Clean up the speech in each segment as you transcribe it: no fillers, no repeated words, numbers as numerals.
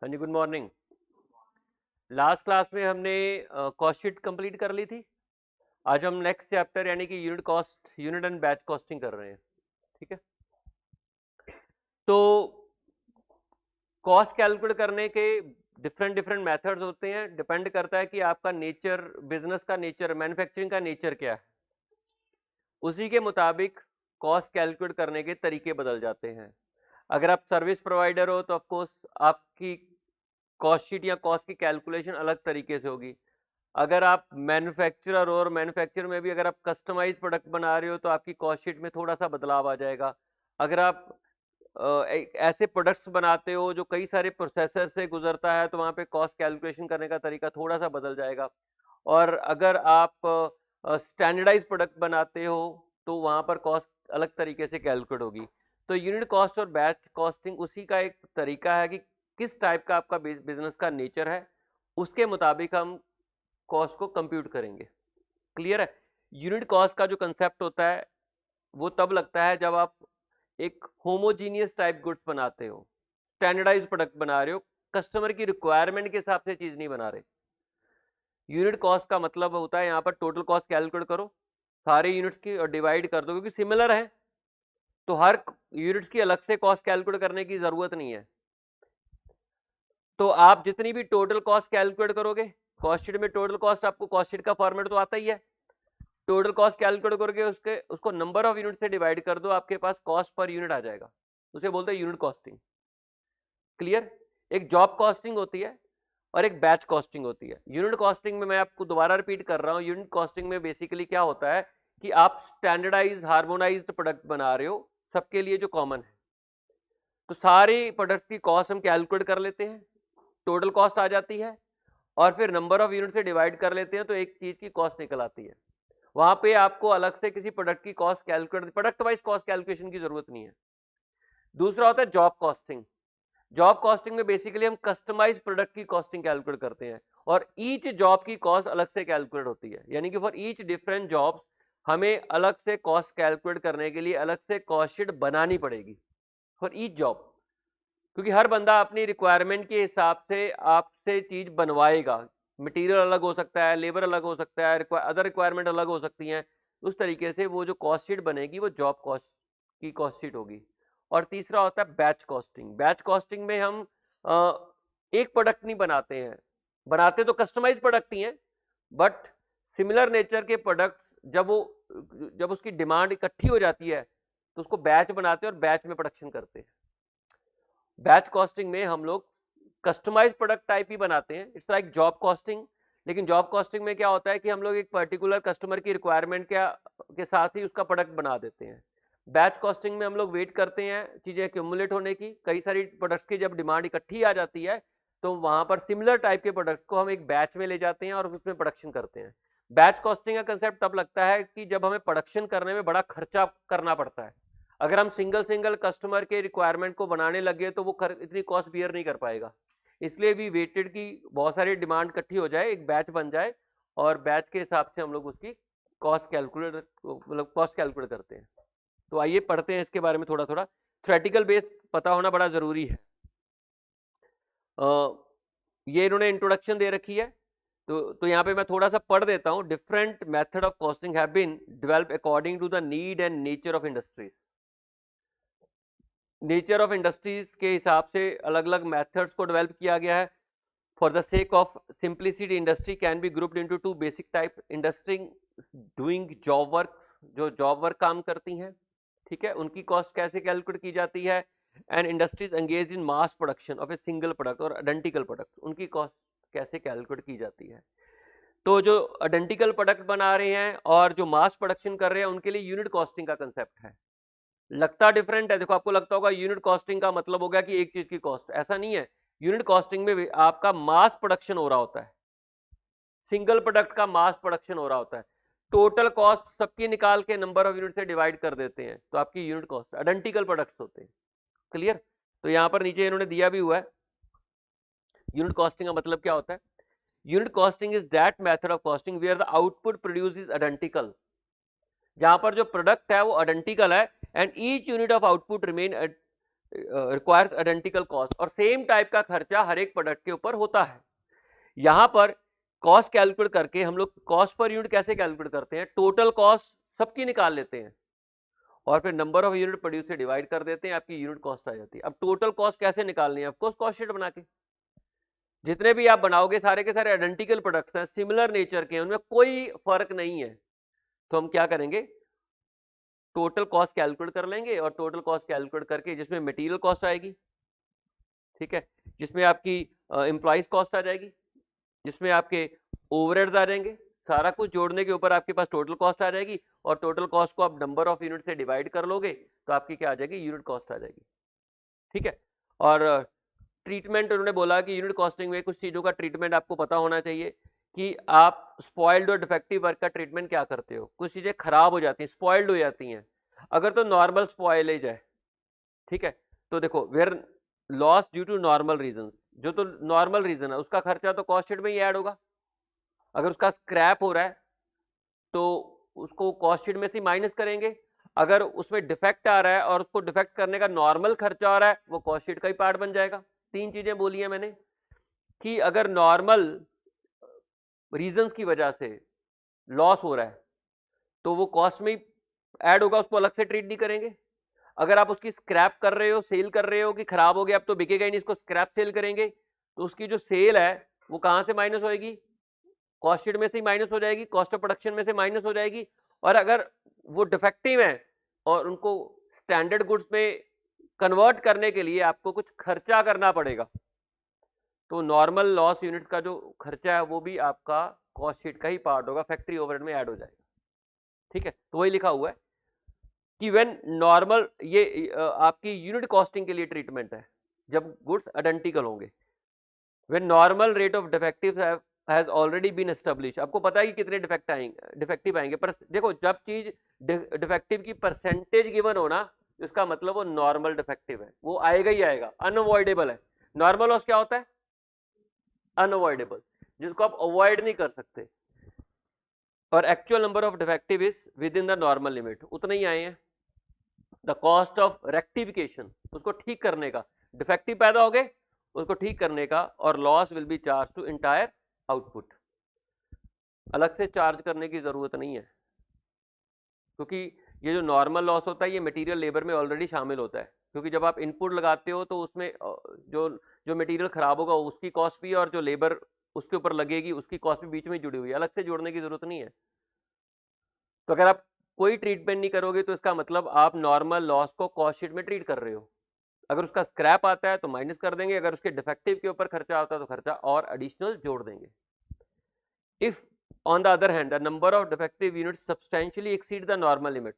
हाँ जी, good morning. Last class में हमने कॉस्ट शीट कंप्लीट कर ली थी। आज हम नेक्स्ट चैप्टर यानी कि यूनिट एंड बैच कॉस्टिंग कर रहे हैं। ठीक है, तो कॉस्ट कैलकुलेट करने के डिफरेंट डिफरेंट मेथड्स होते हैं। डिपेंड करता है कि आपका नेचर, बिजनेस का नेचर, मैन्युफैक्चरिंग का नेचर क्या है। उसी के मुताबिक कॉस्ट कैलकुलेट करने के तरीके बदल जाते हैं। अगर आप सर्विस प्रोवाइडर हो तो ऑफकोर्स आपकी कॉस्ट शीट या कॉस्ट की कैलकुलेशन अलग तरीके से होगी। अगर आप मैन्युफैक्चरर हो और मैन्युफैक्चर में भी अगर आप कस्टमाइज प्रोडक्ट बना रहे हो तो आपकी कॉस्ट शीट में थोड़ा सा बदलाव आ जाएगा। अगर आप ऐसे प्रोडक्ट्स बनाते हो जो कई सारे प्रोसेसर से गुजरता है तो वहाँ पे कॉस्ट कैलकुलेशन करने का तरीका थोड़ा सा बदल जाएगा। और अगर आप स्टैंडर्डाइज प्रोडक्ट बनाते हो तो वहाँ पर कॉस्ट अलग तरीके से कैलकुलेट होगी। तो यूनिट कॉस्ट और बैच कॉस्टिंग उसी का एक तरीका है कि किस टाइप का आपका बिजनेस का नेचर है, उसके मुताबिक हम कॉस्ट को कंप्यूट करेंगे। क्लियर है? यूनिट कॉस्ट का जो कंसेप्ट होता है वो तब लगता है जब आप एक होमोजीनियस टाइप गुड्स बनाते हो, स्टैंडर्डाइज प्रोडक्ट बना रहे हो, कस्टमर की रिक्वायरमेंट के हिसाब से चीज नहीं बना रहे। यूनिट कॉस्ट का मतलब होता है यहाँ पर टोटल कॉस्ट कैलकुलेट करो सारे यूनिट्स की और डिवाइड कर दो, क्योंकि सिमिलर है तो हर यूनिट्स की अलग से कॉस्ट कैलकुलेट करने की जरूरत नहीं है। तो आप जितनी भी टोटल कॉस्ट कैलकुलेट करोगे, कॉस्ट शीट में टोटल कॉस्ट, आपको कॉस्ट शीट का फॉर्मेट तो आता ही है। टोटल कॉस्ट कैलकुलेट करके उसको नंबर ऑफ यूनिट से डिवाइड कर दो, आपके पास कॉस्ट पर यूनिट आ जाएगा। उसे बोलते हैं यूनिट कॉस्टिंग। क्लियर? एक जॉब कॉस्टिंग होती है और एक बैच कॉस्टिंग होती है। यूनिट कॉस्टिंग में मैं आपको दोबारा रिपीट कर रहा हूं, यूनिट कॉस्टिंग में बेसिकली क्या होता है कि आप स्टैंडर्डाइज हार्मोनाइज्ड प्रोडक्ट बना रहे हो सबके लिए जो कॉमन है। तो सारी प्रोडक्ट्स की कॉस्ट हम कैलकुलेट कर लेते हैं, टोटल कॉस्ट आ जाती है और फिर नंबर ऑफ यूनिट से डिवाइड कर लेते हैं तो एक चीज की कॉस्ट निकल आती है। वहां पे आपको अलग से किसी प्रोडक्ट की cost calculate, product wise cost calculation की जरूरत नहीं है। दूसरा होता है जॉब कॉस्टिंग। जॉब कॉस्टिंग में बेसिकली हम कस्टमाइज प्रोडक्ट की कॉस्टिंग कैलकुलेट करते हैं और ईच जॉब की कॉस्ट अलग से कैलकुलेट होती है, यानी कि फॉर ईच डिफरेंट जॉब हमें अलग से कॉस्ट कैलकुलेट करने के लिए अलग से कॉस्ट शीट बनानी पड़ेगी फॉर ईच जॉब, क्योंकि हर बंदा अपनी रिक्वायरमेंट के हिसाब से आपसे चीज बनवाएगा। मटेरियल अलग हो सकता है, लेबर अलग हो सकता है, अदर रिक्वायरमेंट अलग हो सकती हैं। उस तरीके से वो जो कॉस्ट शीट बनेगी वो जॉब कॉस्ट की कॉस्ट शीट होगी। और तीसरा होता है बैच कॉस्टिंग। बैच कॉस्टिंग में हम एक प्रोडक्ट नहीं बनाते हैं, बनाते तो कस्टमाइज प्रोडक्ट ही हैं, बट सिमिलर नेचर के प्रोडक्ट्स जब उसकी डिमांड इकट्ठी हो जाती है तो उसको बैच बनाते हैं और बैच में प्रोडक्शन करते हैं। बैच कॉस्टिंग में हम लोग कस्टमाइज प्रोडक्ट टाइप ही बनाते हैं, इट्स लाइक जॉब कॉस्टिंग। लेकिन जॉब कॉस्टिंग में क्या होता है कि हम लोग एक पर्टिकुलर कस्टमर की रिक्वायरमेंट के साथ ही उसका प्रोडक्ट बना देते हैं। बैच कॉस्टिंग में हम लोग वेट करते हैं चीजें एक्यूमुलेट होने की, कई सारी प्रोडक्ट्स की जब डिमांड इकट्ठी आ जाती है तो वहां पर सिमिलर टाइप के प्रोडक्ट को हम एक बैच में ले जाते हैं और उसमें प्रोडक्शन करते हैं। बैच कॉस्टिंग का कंसेप्ट तब लगता है कि जब हमें प्रोडक्शन करने में बड़ा खर्चा करना पड़ता है। अगर हम सिंगल सिंगल कस्टमर के रिक्वायरमेंट को बनाने लगे तो वो इतनी कॉस्ट बियर नहीं कर पाएगा। इसलिए भी वेटेड की बहुत सारी डिमांड इकट्ठी हो जाए, एक बैच बन जाए और बैच के हिसाब से हम लोग उसकी कॉस्ट कैलकुलेट करते हैं। तो आइए पढ़ते हैं इसके बारे में थोड़ा थोड़ा। थ्योरेटिकल बेस पता होना बड़ा जरूरी है। ये इन्होंने इंट्रोडक्शन दे रखी है तो यहाँ पे मैं थोड़ा सा पढ़ देता हूँ। Different method of costing have been developed according to the need and nature of industries. Nature of industries के हिसाब से अलग अलग मेथड्स को डेवलप किया गया है। For the sake of simplicity industry can be grouped into two basic type. Industry doing job work, जो जॉब वर्क काम करती हैं, ठीक है, उनकी कॉस्ट कैसे कैलकुलेट की जाती है। And industries engage in mass production of a single product और आइडेंटिकल प्रोडक्ट, उनकी कॉस्ट कैसे कैलकुलेट की जाती है। तो जो आइडेंटिकल प्रोडक्ट बना रहे हैं और जो मास प्रोडक्शन कर रहे हैं उनके लिए यूनिट कॉस्टिंग का कंसेप्ट है। लगता डिफरेंट है, देखो आपको लगता होगा यूनिट कॉस्टिंग का मतलब हो गया कि एक चीज की कॉस्ट, ऐसा नहीं है। यूनिट कॉस्टिंग में भी आपका मास प्रोडक्शन हो रहा होता है, सिंगल प्रोडक्ट का मास प्रोडक्शन हो रहा होता है। टोटल कॉस्ट सबकी निकाल के नंबर ऑफ यूनिट से डिवाइड कर देते हैं तो आपकी यूनिट कॉस्ट, आइडेंटिकल प्रोडक्ट्स होते हैं। क्लियर? तो यहां पर नीचे इन्होंने दिया भी हुआ है यूनिट कॉस्टिंग का मतलब क्या होता है। Unit costing is that method of costing where the output produce is identical, जहां पर जो प्रोडक्ट है वो आइडेंटिकल है and each unit of output remain requires identical cost, और सेम टाइप का खर्चा हर एक प्रोडक्ट के ऊपर होता है। यहां पर कॉस्ट कैलकुलेट करके हम लोग कॉस्ट पर यूनिट कैसे कैलकुलेट करते हैं, टोटल कॉस्ट सबकी निकाल लेते हैं और फिर नंबर ऑफ यूनिट प्रोड्यूस से डिवाइड कर देते हैं, आपकी यूनिट कॉस्ट आ जाती है। अब टोटल कॉस्ट कैसे निकालनी है आपको, कॉस्ट शीट बना के। जितने भी आप बनाओगे सारे के सारे आइडेंटिकल प्रोडक्ट्स हैं, सिमिलर नेचर के हैं, उनमें कोई फर्क नहीं है, तो हम क्या करेंगे, टोटल कॉस्ट कैलकुलेट कर लेंगे और टोटल कॉस्ट कैलकुलेट करके जिसमें मटेरियल कॉस्ट आएगी, ठीक है, जिसमें आपकी एम्प्लॉइज कॉस्ट आ जाएगी, जिसमें आपके ओवरहेड्स आ जाएंगे, सारा कुछ जोड़ने के ऊपर आपके पास टोटल कॉस्ट आ जाएगी, और टोटल कॉस्ट को आप नंबर ऑफ यूनिट से डिवाइड कर लोगे तो आपकी क्या आ जाएगी, यूनिट कॉस्ट आ जाएगी, ठीक है। और ट्रीटमेंट उन्होंने बोला कि यूनिट कॉस्टिंग में कुछ चीज़ों का ट्रीटमेंट आपको पता होना चाहिए कि आप स्पॉइल्ड और डिफेक्टिव वर्क का ट्रीटमेंट क्या करते हो। कुछ चीज़ें खराब हो जाती हैं, स्पॉइल्ड हो जाती हैं, अगर तो नॉर्मल स्पॉइलेज है, ठीक है, तो देखो where loss due to normal reason, जो तो नॉर्मल रीजन है उसका खर्चा तो कॉस्ट शीट में ही ऐड होगा। अगर उसका स्क्रैप हो रहा है तो उसको कॉस्ट शीट में से माइनस करेंगे, अगर उसमें डिफेक्ट आ रहा है और उसको डिफेक्ट करने का नॉर्मल खर्चा आ रहा है वो कॉस्ट शीट का ही पार्ट बन जाएगा। तीन चीजें बोली है मैंने कि अगर नॉर्मल रीजंस की वजह से लॉस हो रहा है तो वो कॉस्ट में ही ऐड होगा, उसको अलग से ट्रीट नहीं करेंगे। अगर आप उसकी स्क्रैप कर रहे हो, सेल कर रहे हो कि खराब हो गया अब तो बिकेगा ही नहीं, इसको स्क्रैप सेल करेंगे, तो उसकी जो सेल है वो कहां से माइनस होएगी, कॉस्ट शीट में से ही माइनस हो जाएगी, कॉस्ट ऑफ प्रोडक्शन में से माइनस हो जाएगी। और अगर वो डिफेक्टिव है और उनको स्टैंडर्ड गुड्स में कन्वर्ट करने के लिए आपको कुछ खर्चा करना पड़ेगा, तो नॉर्मल लॉस यूनिट्स का जो खर्चा है वो भी आपका कॉस्ट शीट का ही पार्ट होगा, फैक्ट्री ओवरहेड में ऐड हो जाएगा, ठीक है। तो वही लिखा हुआ है कि व्हेन नॉर्मल, ये आपकी यूनिट कॉस्टिंग के लिए ट्रीटमेंट है जब गुड्स आइडेंटिकल होंगे। When normal rate of defective has already been establish, आपको पता है कि कितने डिफेक्टिव आएंगे, पर देखो जब चीज डिफेक्टिव की परसेंटेज गिवन हो ना, इसका मतलब वो नॉर्मल डिफेक्टिव है, वो आएगा ही आएगा, अनअवॉइडेबल है। नॉर्मल लॉस क्या होता है, अनअवॉइडेबल, जिसको आप अवॉइड नहीं कर सकते, और actual number of defective is with in the normal limit, उतने ही आए हैं। द कॉस्ट ऑफ रेक्टिफिकेशन, उसको ठीक करने का, डिफेक्टिव पैदा हो गए उसको ठीक करने का, और loss will be charge to entire output, अलग से चार्ज करने की जरूरत नहीं है, क्योंकि ये जो नॉर्मल लॉस होता है ये मटेरियल लेबर में ऑलरेडी शामिल होता है, क्योंकि जब आप इनपुट लगाते हो तो उसमें जो जो मटेरियल खराब होगा उसकी कॉस्ट भी, और जो लेबर उसके ऊपर लगेगी उसकी कॉस्ट भी बीच में जुड़ी हुई है, अलग से जोड़ने की जरूरत नहीं है। तो अगर आप कोई ट्रीटमेंट नहीं करोगे तो इसका मतलब आप नॉर्मल लॉस को कॉस्ट शीट में ट्रीट कर रहे हो। अगर उसका स्क्रैप आता है तो माइनस कर देंगे, अगर उसके डिफेक्टिव के ऊपर खर्चा आता है तो खर्चा और एडिशनल जोड़ देंगे। If on the other hand the number of defective units substantially exceed the normal limit,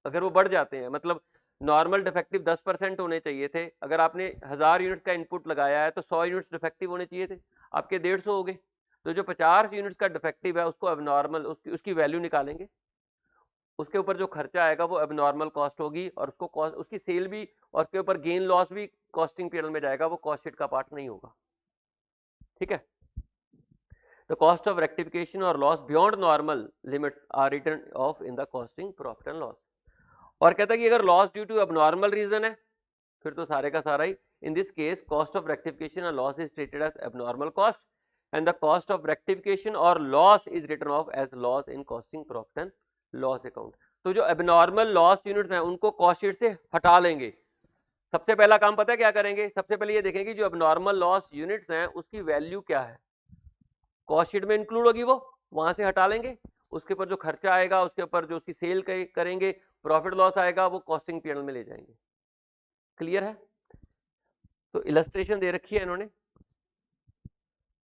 अगर वो बढ़ जाते हैं, मतलब नॉर्मल डिफेक्टिव 10% होने चाहिए थे, अगर आपने 1000 यूनिट्स का इनपुट लगाया है तो 100 यूनिट्स डिफेक्टिव होने चाहिए थे, आपके 150 हो गए, तो जो 50 यूनिट्स का डिफेक्टिव है उसको एबनॉर्मल, उसकी वैल्यू निकालेंगे, उसके ऊपर जो खर्चा आएगा वो एबनॉर्मल कॉस्ट होगी, और उसको कॉस्ट, उसकी सेल भी और उसके ऊपर गेन लॉस भी कॉस्टिंग पीरियड में जाएगा, वो कॉस्ट शीट का पार्ट नहीं होगा, ठीक है। द कॉस्ट ऑफ रेक्टिफिकेशन और loss beyond normal limits are written off in the costing profit and loss. और कहता है कि अगर loss due to abnormal reason है फिर तो सारे का सारा ही, in this case cost of rectification और loss is treated as abnormal cost and the cost of rectification और loss is written off as loss in costing profit and loss account. तो जो एबनॉर्मल लॉस यूनिट्स हैं उनको cost sheet से हटा लेंगे। सबसे पहला काम पता है क्या करेंगे, सबसे पहले ये देखेंगे जो एबनॉर्मल लॉस यूनिट्स हैं उसकी वैल्यू क्या है, कॉस्ट शीट में इंक्लूड होगी, वो वहां से हटा लेंगे, उसके ऊपर जो खर्चा आएगा, उसके ऊपर जो उसकी सेल करेंगे, प्रॉफिट लॉस आएगा, वो कॉस्टिंग पीरियड में ले जाएंगे। क्लियर है। तो इलस्ट्रेशन दे रखी है इन्होंने,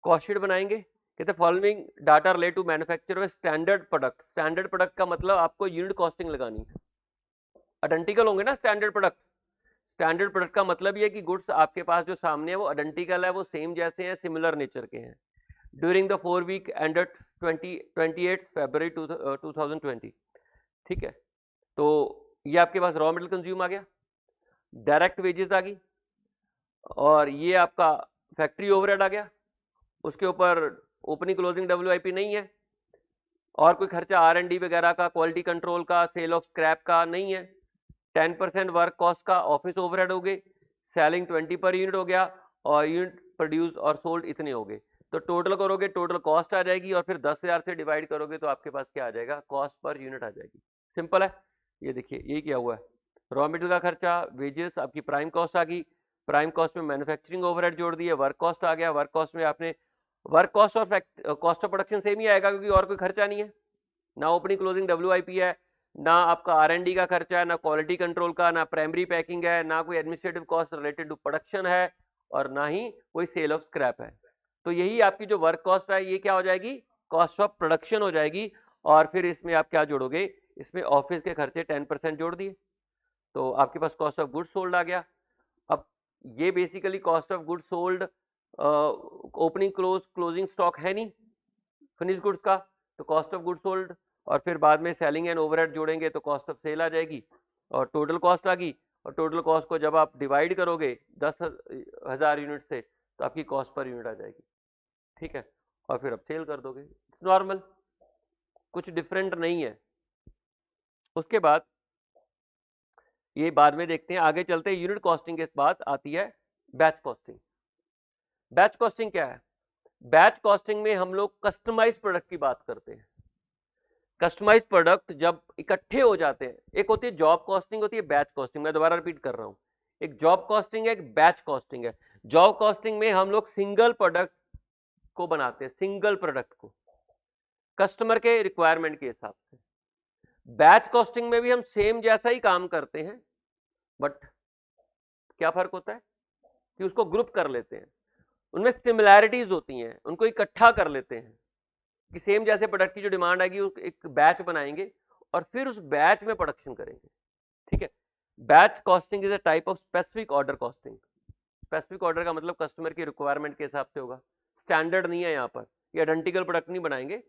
कॉस्ट शीट बनाएंगे, कहते हैं following data relate to manufacture of standard product. Standard product का मतलब आपको यूनिट कॉस्टिंग लगानी है, आइडेंटिकल होंगे ना स्टैंडर्ड प्रोडक्ट। स्टैंडर्ड प्रोडक्ट का मतलब ये कि गुड्स आपके पास जो सामने है वो आइडेंटिकल है, वो सेम जैसे हैं, सिमिलर नेचर के हैं। ड्यूरिंग द 4 वीक एंडेड 28 फरवरी 2020, ठीक है। तो ये आपके पास रॉ मटेरियल कंज्यूम आ गया, डायरेक्ट वेजेस आ गई, और ये आपका फैक्ट्री ओवरहेड आ गया, उसके ऊपर ओपनिंग क्लोजिंग WIP नहीं है, और कोई खर्चा R&D वगैरह का, क्वालिटी कंट्रोल का, सेल ऑफ स्क्रैप का नहीं है, 10% वर्क कॉस्ट का ऑफिस ओवरहेड हो गए, सेलिंग 20 पर यूनिट हो गया और यूनिट प्रोड्यूस और सोल्ड इतने हो गए। तो टोटल करोगे, टोटल कॉस्ट आ जाएगी और फिर 10,000 से डिवाइड करोगे तो आपके पास क्या आ जाएगा, कॉस्ट पर यूनिट आ जाएगी। सिंपल है। ये देखिए ये क्या हुआ है, रॉ मटेरियल का खर्चा, वेजेस, आपकी प्राइम कॉस्ट आ गई, प्राइम कॉस्ट में मैन्युफैक्चरिंग ओवरहेड जोड़ दिए, वर्क कॉस्ट आ गया, वर्क कॉस्ट में आपने वर्क कॉस्ट और कॉस्ट ऑफ प्रोडक्शन सेम ही आएगा क्योंकि और कोई खर्चा नहीं है, ना ओपनिंग क्लोजिंग WIP है, ना आपका R&D का खर्चा है, ना क्वालिटी कंट्रोल का, ना प्राइमरी पैकिंग है, ना कोई administrative cost related to production है और ना ही कोई सेल ऑफ स्क्रैप है। तो यही आपकी जो वर्क कॉस्ट है ये क्या हो जाएगी, कॉस्ट ऑफ प्रोडक्शन हो जाएगी। और फिर इसमें आप क्या जोड़ोगे, इसमें ऑफिस के खर्चे 10% जोड़ दिए तो आपके पास कॉस्ट ऑफ गुड्स सोल्ड आ गया। अब ये basically cost of goods sold opening closing stock है नहीं फिनिश गुड्स का, तो कॉस्ट ऑफ गुड्स सोल्ड और फिर बाद में सेलिंग एंड ओवरहेड जोड़ेंगे तो कॉस्ट ऑफ सेल आ जाएगी और टोटल कॉस्ट आ गई। और टोटल कॉस्ट को जब आप डिवाइड करोगे 10,000 यूनिट से तो आपकी कॉस्ट पर यूनिट आ जाएगी। ठीक है, और फिर आप सेल कर दोगे, नॉर्मल, कुछ डिफरेंट नहीं है। उसके बाद ये बाद में देखते हैं, आगे चलते हैं। यूनिट कॉस्टिंग के बाद आती है बैच कॉस्टिंग। बैच कॉस्टिंग क्या है, बैच कॉस्टिंग में हम लोग कस्टमाइज प्रोडक्ट की बात करते हैं। कस्टमाइज प्रोडक्ट जब इकट्ठे हो जाते हैं, एक होती है जॉब कॉस्टिंग, होती है बैच कॉस्टिंग। मैं दोबारा रिपीट कर रहा हूं, एक जॉब कॉस्टिंग है, एक बैच कॉस्टिंग है। जॉब कॉस्टिंग में हम लोग सिंगल प्रोडक्ट को बनाते हैं, सिंगल प्रोडक्ट को कस्टमर के रिक्वायरमेंट के हिसाब से। बैच कॉस्टिंग में भी हम सेम जैसा ही काम करते हैं, बट क्या फर्क होता है कि उसको ग्रुप कर लेते हैं, उनमें सिमिलैरिटीज होती हैं, उनको इकट्ठा कर लेते हैं कि सेम जैसे प्रोडक्ट की जो डिमांड आएगी एक बैच बनाएंगे और फिर उस बैच में प्रोडक्शन करेंगे। ठीक है, batch costing is a type of specific order costing. Specific order का मतलब कस्टमर की रिक्वायरमेंट के हिसाब से होगा, स्टैंडर्ड नहीं है यहाँ पर, ये आइडेंटिकल प्रोडक्ट नहीं बनाएंगे।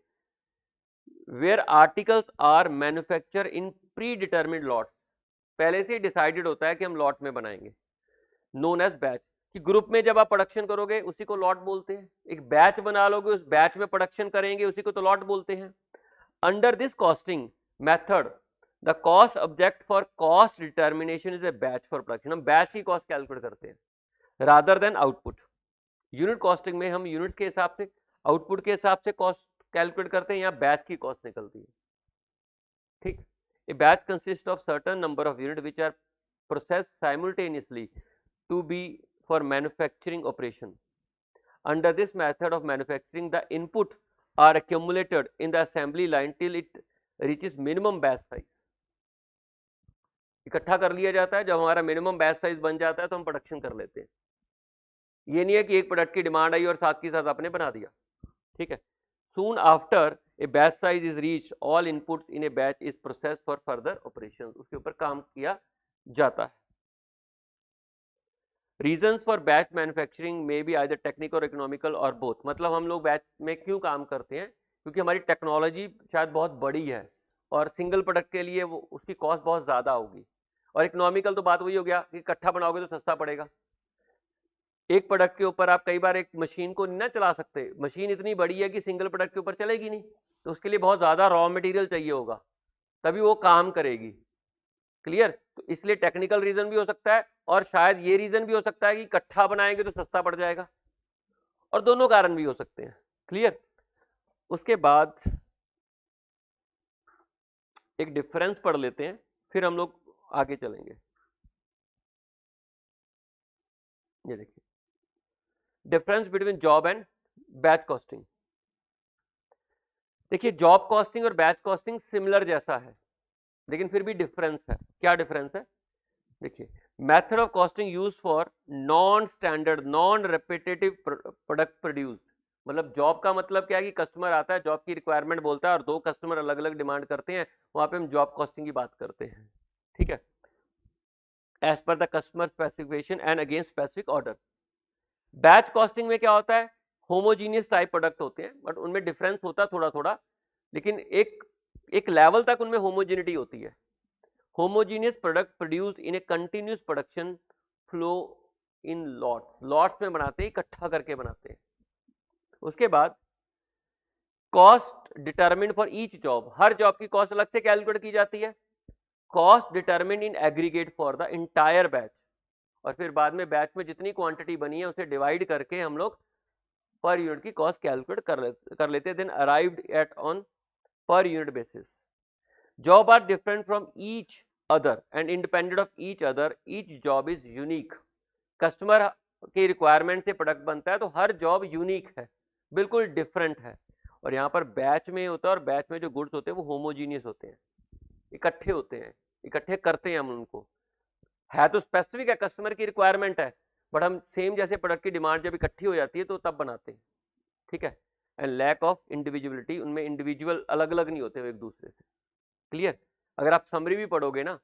Where articles are manufacture in predetermined lots, पहले से डिसाइडेड होता है कि हम लॉट में बनाएंगे, नोन एज बैच। कि ग्रुप में जब आप प्रोडक्शन करोगे उसी को लॉट बोलते हैं, एक बैच बना लोगे उस बैच में प्रोडक्शन करेंगे उसी को तो लॉट बोलते हैं। Under this costing method the cost object for cost determination is a batch for production, हम बैच की कॉस्ट कैलकुलेट करते हैं rather than output. Unit costing में हम यूनिट्स के हिसाब से, आउटपुट के हिसाब से कॉस्ट कैलकुलेट करते हैं, यहाँ बैच की कॉस्ट निकलती है। ठीक, a batch consist of certain number of unit which are process simultaneously to be for manufacturing operation. Under this method of manufacturing, the input are accumulated in the assembly line till it reaches minimum batch size. इकट्ठा कर लिया जाता है, जब हमारा minimum batch size बन जाता है तो हम प्रोडक्शन कर लेते हैं। ये नहीं है कि एक प्रोडक्ट की डिमांड आई और साथ के साथ आपने बना दिया। ठीक है, soon after a batch size is reached, all inputs in a batch is processed for further operations, उसके ऊपर काम किया जाता है। रीजन्स फॉर बैच मैन्युफैक्चरिंग में भी आइदर टेक्निकल और इकोनॉमिकल और बोथ, मतलब हम लोग बैच में क्यों काम करते हैं, क्योंकि हमारी टेक्नोलॉजी शायद बहुत बड़ी है और सिंगल प्रोडक्ट के लिए वो उसकी कॉस्ट बहुत ज़्यादा होगी। और इकोनॉमिकल तो बात वही हो गया कि इकट्ठा बनाओगे तो सस्ता पड़ेगा। एक प्रोडक्ट के ऊपर आप कई बार एक मशीन को नहीं ना चला सकते, मशीन इतनी बड़ी है कि सिंगल प्रोडक्ट के ऊपर चलेगी नहीं, तो उसके लिए बहुत ज़्यादा रॉ मटेरियल चाहिए होगा तभी वो काम करेगी। क्लियर, तो इसलिए टेक्निकल रीजन भी हो सकता है और शायद ये रीजन भी हो सकता है कि इकट्ठा बनाएंगे तो सस्ता पड़ जाएगा, और दोनों कारण भी हो सकते हैं। क्लियर, उसके बाद एक डिफरेंस पढ़ लेते हैं फिर हम लोग आगे चलेंगे। ये देखिए difference between job and batch costing. देखिए जॉब कॉस्टिंग और बैच कॉस्टिंग सिमिलर जैसा है लेकिन फिर भी डिफरेंस है। क्या डिफरेंस है, देखिए method of costing use for non standard non repetitive product produced, मतलब जॉब का मतलब क्या है कि कस्टमर आता है, जॉब की रिक्वायरमेंट बोलता है और दो कस्टमर अलग अलग डिमांड करते हैं, वहां पे हम जॉब कॉस्टिंग की बात करते हैं। ठीक है, as per the customer specification and against specific order. Batch costing में क्या होता है, होमोजीनियस टाइप प्रोडक्ट होते हैं बट उनमें डिफरेंस होता है थोड़ा थोड़ा, लेकिन एक लेवल तक उनमें होमोजिनिटी होती है। Homogeneous product produce in a continuous production flow in lots, lots में बनाते हैं, इकट्ठा करके बनाते हैं। उसके बाद cost determined for each job, her job की कॉस्ट अलग से कैलकुलेट की जाती है cost determine in aggregate for the entire batch, और फिर बाद में बैच में जितनी क्वांटिटी बनी है उसे डिवाइड करके हम लोग पर यूनिट की कॉस्ट कैलकुलेट कर लेते हैं, then arrived at on per unit basis. Job are different from each other and independent of each other, each job is unique. Customer की रिक्वायरमेंट से प्रोडक्ट बनता है तो हर जॉब यूनिक है, बिल्कुल डिफरेंट है. और यहाँ पर बैच में होता है, और बैच में जो गुड्स होते हैं वो होमोजीनियस होते हैं, इकट्ठे होते हैं, इकट्ठे करते हैं हम उनको. है तो स्पेसिफिक है, कस्टमर की रिक्वायरमेंट है, बट हम सेम जैसे प्रोडक्ट की डिमांड जब इकट्ठी हो जाती है तो तब बनाते हैं. ठीक है. एंड लैक ऑफ इंडिविजुअलिटी, उनमें इंडिविजुअल अलग अलग नहीं होते एक दूसरे से. क्लियर. अगर आप समरी भी पढ़ोगे ना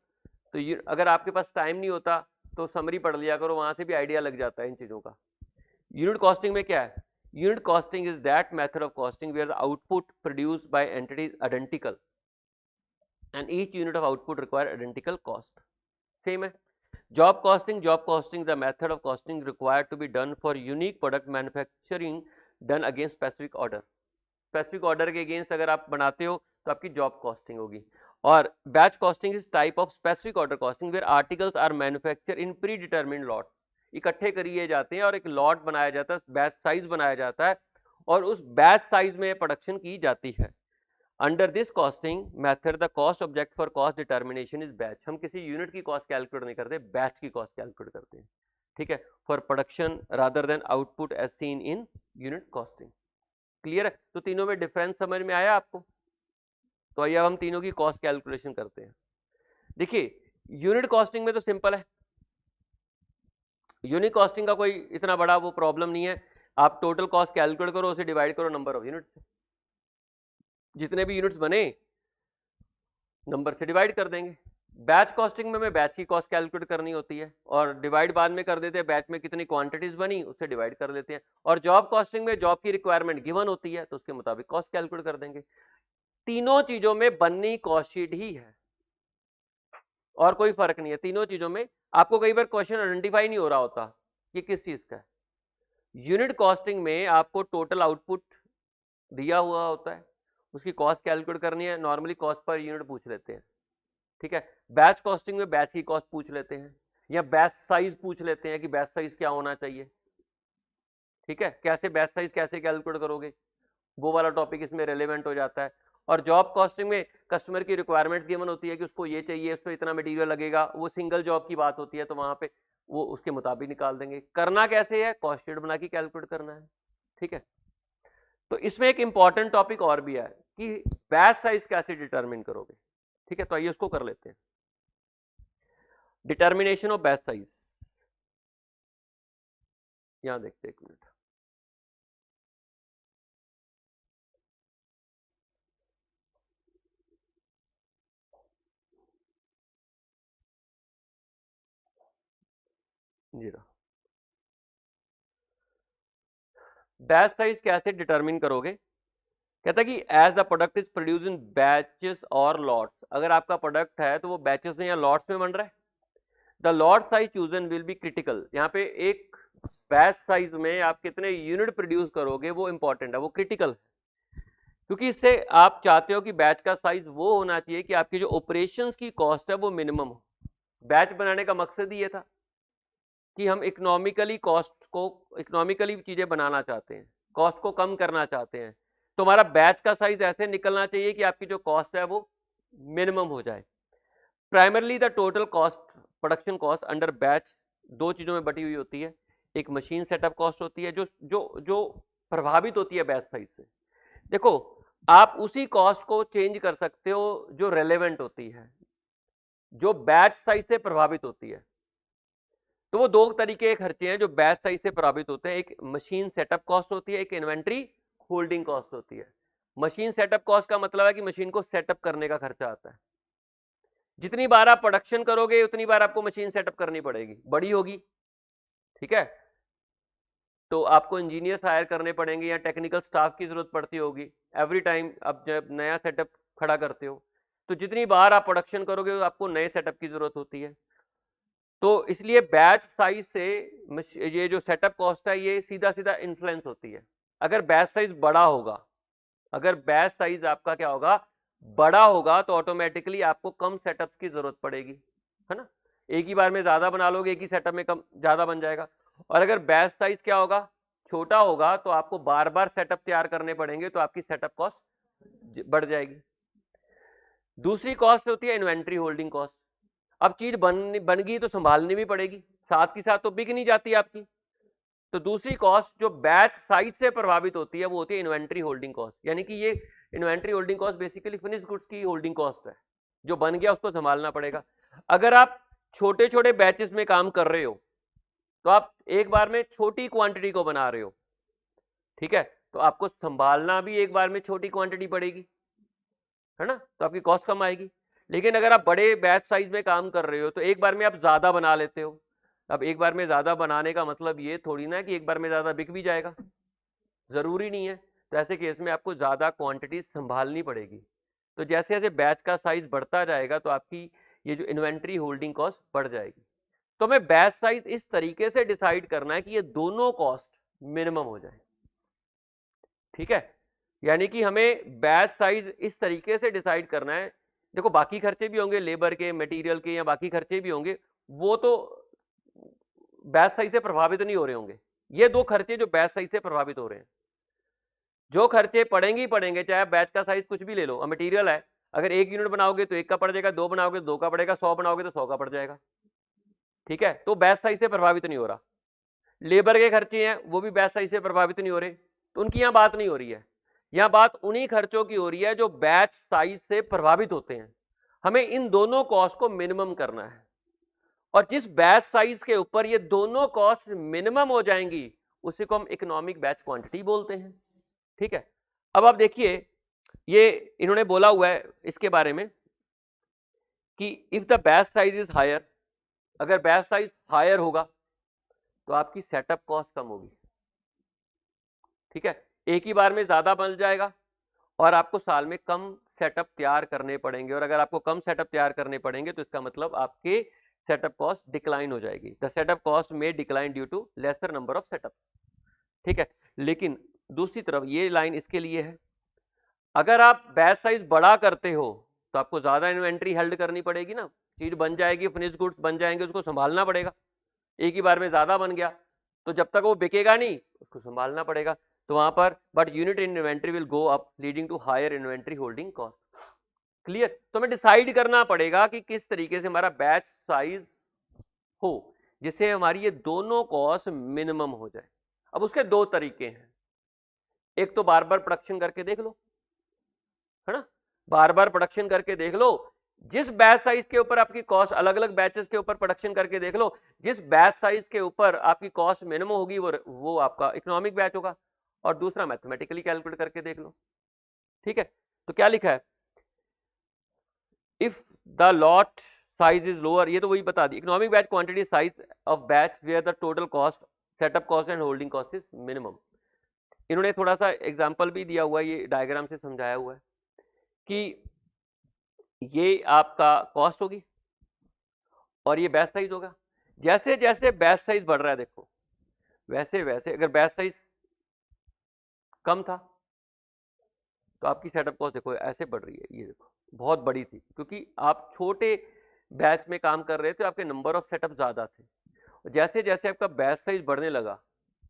तो अगर आपके पास टाइम नहीं होता तो समरी पढ़ लिया करो, वहां से भी आइडिया लग जाता है इन चीजों का. यूनिट कॉस्टिंग में क्या है? Unit costing is that method of costing where the output produced by entity is identical and each unit of output require identical cost. Same है. Job costing the method of costing required to be done for unique product manufacturing done against specific order. Specific order के against अगर आप बनाते हो तो आपकी job costing होगी. और batch costing is type of specific order costing where articles are manufacture in predetermined lot. इकट्ठे करिए जाते हैं और एक लॉट बनाया जाता है, बैच साइज बनाया जाता है और उस बैच साइज में प्रोडक्शन की जाती है. Under this costing method the cost object for cost determination is batch. हम किसी यूनिट की कॉस्ट कैलकुलेट नहीं करते, बैच की कॉस्ट कैलकुलेट करते हैं. ठीक है. For production rather than output as seen in unit costing. Clear है. तो तीनों में डिफरेंस समझ में आया आपको? तो आइए अब हम तीनों की कॉस्ट कैलकुलेशन करते हैं. देखिए यूनिट कॉस्टिंग में तो सिंपल है, यूनिट कॉस्टिंग का कोई इतना बड़ा वो प्रॉब्लम नहीं है. आप टोटल कॉस्ट कैलकुलेट करो, उसे डिवाइड करो नंबर ऑफ यूनिट से, जितने भी यूनिट्स बने नंबर से डिवाइड कर देंगे. बैच कॉस्टिंग में बैच की कॉस्ट कैलकुलेट करनी होती है और डिवाइड बाद में कर देते हैं, बैच में कितनी क्वांटिटीज बनी उससे डिवाइड कर देते हैं. और जॉब कॉस्टिंग में जॉब की रिक्वायरमेंट गिवन होती है तो उसके मुताबिक कॉस्ट कैलकुलेट कर देंगे. तीनों चीजों में बननी कॉस्ट शीट ही है और कोई फर्क नहीं है तीनों चीजों में. आपको कई बार क्वेश्चन आइडेंटिफाई नहीं हो रहा होता कि किस चीज का है. यूनिट कॉस्टिंग में आपको टोटल आउटपुट दिया हुआ होता है, उसकी कॉस्ट कैलकुलेट करनी है, नॉर्मली कॉस्ट पर यूनिट पूछ लेते हैं. ठीक है. बैच कॉस्टिंग में बैच की कॉस्ट पूछ लेते हैं या बैच साइज पूछ लेते हैं कि बैच साइज क्या होना चाहिए. ठीक है. कैसे बैच साइज कैसे कैलकुलेट करोगे, वो वाला टॉपिक इसमें रेलेवेंट हो जाता है. और जॉब कॉस्टिंग में कस्टमर की रिक्वायरमेंट गिवन होती है कि उसको ये चाहिए, उस पर इतना मटेरियल लगेगा, वो सिंगल जॉब की बात होती है तो वहां पे वो उसके मुताबिक निकाल देंगे. करना कैसे है, कॉस्ट शीट बना के कैलकुलेट करना है. ठीक है. तो इसमें एक इंपॉर्टेंट टॉपिक और भी है कि बैच साइज कैसे डिटरमिन करोगे. ठीक है. तो आइए उसको कर लेते हैं. डिटर्मिनेशन ऑफ बैच साइज, यहां देखते हैं एक मिनट. जी बैच साइज कैसे डिटरमिन करोगे. कहता है कि as the product is produce in batches और लॉट्स. अगर आपका प्रोडक्ट है तो वो बैचेस में या लॉट्स में बन रहा है. The lot size chosen will be critical. यहाँ पे एक बैच साइज में आप कितने यूनिट प्रोड्यूस करोगे वो इंपॉर्टेंट है, वो क्रिटिकल है. क्योंकि इससे आप चाहते हो कि बैच का साइज वो होना चाहिए कि आपकी जो ऑपरेशंस की कॉस्ट है वो मिनिमम हो. बैच बनाने का मकसद ही ये था कि हम इकोनॉमिकली चीजें बनाना चाहते हैं, कॉस्ट को कम करना चाहते हैं. तो हमारा बैच का साइज ऐसे निकलना चाहिए कि आपकी जो कॉस्ट है वो मिनिमम हो जाए. Primarily the total cost, production cost under batch दो चीजों में बटी हुई होती है. एक मशीन सेटअप कॉस्ट होती है जो जो जो प्रभावित होती है बैच साइज से. देखो आप उसी कॉस्ट को चेंज कर सकते हो जो रेलेवेंट होती है, जो बैच साइज से प्रभावित होती है. तो वो दो तरीके के खर्चे हैं जो बैच साइज से प्रभावित होते हैं. एक मशीन सेटअप कॉस्ट होती है, एक इन्वेंट्री होल्डिंग कॉस्ट होती है. मशीन सेटअप कॉस्ट का मतलब है कि मशीन को सेटअप करने का खर्चा आता है. जितनी बार आप प्रोडक्शन करोगे उतनी बार आपको मशीन सेटअप करनी पड़ेगी, बड़ी होगी. ठीक है. तो आपको इंजीनियर्स हायर करने पड़ेंगे या टेक्निकल स्टाफ की जरूरत पड़ती होगी एवरी टाइम अब जब नया सेटअप खड़ा करते हो. तो जितनी बार आप प्रोडक्शन करोगे आपको नए सेटअप की जरूरत होती है. तो इसलिए बैच साइज से ये जो सेटअप कॉस्ट है ये सीधा सीधा इन्फ्लुएंस होती है. अगर बैच साइज बड़ा होगा, अगर बैच साइज आपका क्या होगा बड़ा होगा तो ऑटोमेटिकली आपको कम सेटअप्स की जरूरत पड़ेगी, है ना। एक ही बार में ज्यादा बना लोगे, एक ही सेटअप में कम ज्यादा बन जाएगा। और अगर बैच साइज क्या होगा, छोटा होगा, तो आपको बार बार सेटअप तैयार करने पड़ेंगे, तो आपकी सेटअप कॉस्ट बढ़ जाएगी। दूसरी कॉस्ट होती है इन्वेंट्री होल्डिंग कॉस्ट। अब चीज बन गई तो संभालनी भी पड़ेगी, साथ के साथ तो बिक नहीं जाती आपकी। तो दूसरी कॉस्ट जो बैच साइज से प्रभावित होती है वो होती है इन्वेंट्री होल्डिंग कॉस्ट। यानी कि ये inventory holding cost basically finish goods की होल्डिंग कॉस्ट है, जो बन गया उसको संभालना पड़ेगा। अगर आप छोटे छोटे बैचेस में काम कर रहे हो तो आप एक बार में छोटी क्वांटिटी को बना रहे हो, ठीक है, तो आपको संभालना भी एक बार में छोटी क्वांटिटी पड़ेगी, है ना, तो आपकी कॉस्ट कम आएगी। लेकिन अगर आप बड़े बैच साइज में काम कर रहे हो तो एक बार में आप ज्यादा बना लेते हो। अब एक बार में ज्यादा बनाने का मतलब ये थोड़ी ना कि एक बार में ज्यादा बिक भी जाएगा, जरूरी नहीं है। तो ऐसे केस में आपको ज्यादा क्वांटिटी संभालनी पड़ेगी। तो जैसे जैसे बैच का साइज बढ़ता जाएगा तो आपकी ये जो इन्वेंट्री होल्डिंग कॉस्ट बढ़ जाएगी। तो हमें बैच साइज इस तरीके से डिसाइड करना है कि ये दोनों कॉस्ट मिनिमम हो जाए, ठीक है। यानी कि हमें बैच साइज इस तरीके से डिसाइड करना है। देखो बाकी खर्चे भी होंगे, लेबर के, मटेरियल के, या बाकी खर्चे भी होंगे, वो तो बैच साइज से प्रभावित नहीं हो रहे होंगे। ये दो खर्चे जो बैच साइज से प्रभावित हो रहे हैं, जो खर्चे पड़ेंगे ही पड़ेंगे, चाहे बैच का साइज कुछ भी ले लो। मटेरियल है, अगर 1 यूनिट बनाओगे तो 1 का पड़ जाएगा, 2 बनाओगे तो 2 का पड़ेगा, 100 बनाओगे तो 100 का पड़ जाएगा, ठीक है। तो बैच साइज से प्रभावित नहीं हो रहा। लेबर के खर्चे हैं वो भी बैच साइज से प्रभावित नहीं हो रहे, तो उनकी यहां बात नहीं हो रही है। यहां बात उन्हीं खर्चों की हो रही है जो बैच साइज से प्रभावित होते हैं। हमें इन दोनों कॉस्ट को मिनिमम करना है, और जिस बैच साइज के ऊपर ये दोनों कॉस्ट मिनिमम हो जाएंगी उसी को हम इकोनॉमिक बैच क्वांटिटी बोलते हैं, ठीक है। अब आप देखिए, ये इन्होंने बोला हुआ है इसके बारे में कि if the batch size is higher, अगर बैच साइज हायर होगा तो आपकी सेटअप कॉस्ट कम होगी, ठीक है। एक ही बार में ज्यादा बन जाएगा और आपको साल में कम सेटअप तैयार करने पड़ेंगे, और अगर आपको कम सेटअप तैयार करने पड़ेंगे तो इसका मतलब आपके सेटअप कॉस्ट डिक्लाइन हो जाएगी। द सेटअप कॉस्ट में decline due to lesser number of setup, ठीक है। लेकिन दूसरी तरफ ये लाइन इसके लिए है, अगर आप बैच साइज बड़ा करते हो तो आपको ज्यादा इन्वेंट्री हेल्ड करनी पड़ेगी ना, चीज बन जाएगी, फिनिश गुड्स बन जाएंगे, उसको संभालना पड़ेगा। एक ही बार में ज्यादा बन गया तो जब तक वो बिकेगा नहीं उसको संभालना पड़ेगा, तो वहां पर but unit in inventory will go up leading to higher inventory holding cost. Clear. तो हमें डिसाइड करना पड़ेगा कि किस तरीके से हमारा बैच साइज हो जिससे हमारी ये दोनों कॉस्ट मिनिमम हो जाए। अब उसके दो तरीके हैं, एक तो बार बार प्रोडक्शन करके देख लो, है ना, बार बार प्रोडक्शन करके देख लो, जिस बैच साइज के ऊपर आपकी कॉस्ट, अलग अलग बैचेस के ऊपर प्रोडक्शन करके देख लो, जिस बैच साइज के ऊपर आपकी कॉस्ट मिनिमम होगी वो आपका इकोनॉमिक बैच होगा। और दूसरा मैथमेटिकली कैलकुलेट करके देख लो, ठीक है। तो क्या लिखा है, if the lot size is lower, ये तो वही बता दी, economic batch quantity size of batch where the total cost, setup cost and holding cost is minimum. इन्होंने थोड़ा सा एग्जांपल भी दिया हुआ है, ये डायग्राम से समझाया हुआ है कि ये आपका कॉस्ट होगी और ये बैच साइज होगा। जैसे जैसे बैच साइज बढ़ रहा है देखो, वैसे वैसे अगर बैच साइज कम था तो आपकी सेटअप कॉस्ट देखो ऐसे बढ़ रही है, ये देखो बहुत बड़ी थी, क्योंकि आप छोटे बैच में काम कर रहे थे, आपके नंबर ऑफ सेटअप ज्यादा थे। जैसे जैसे आपका बैच साइज बढ़ने लगा,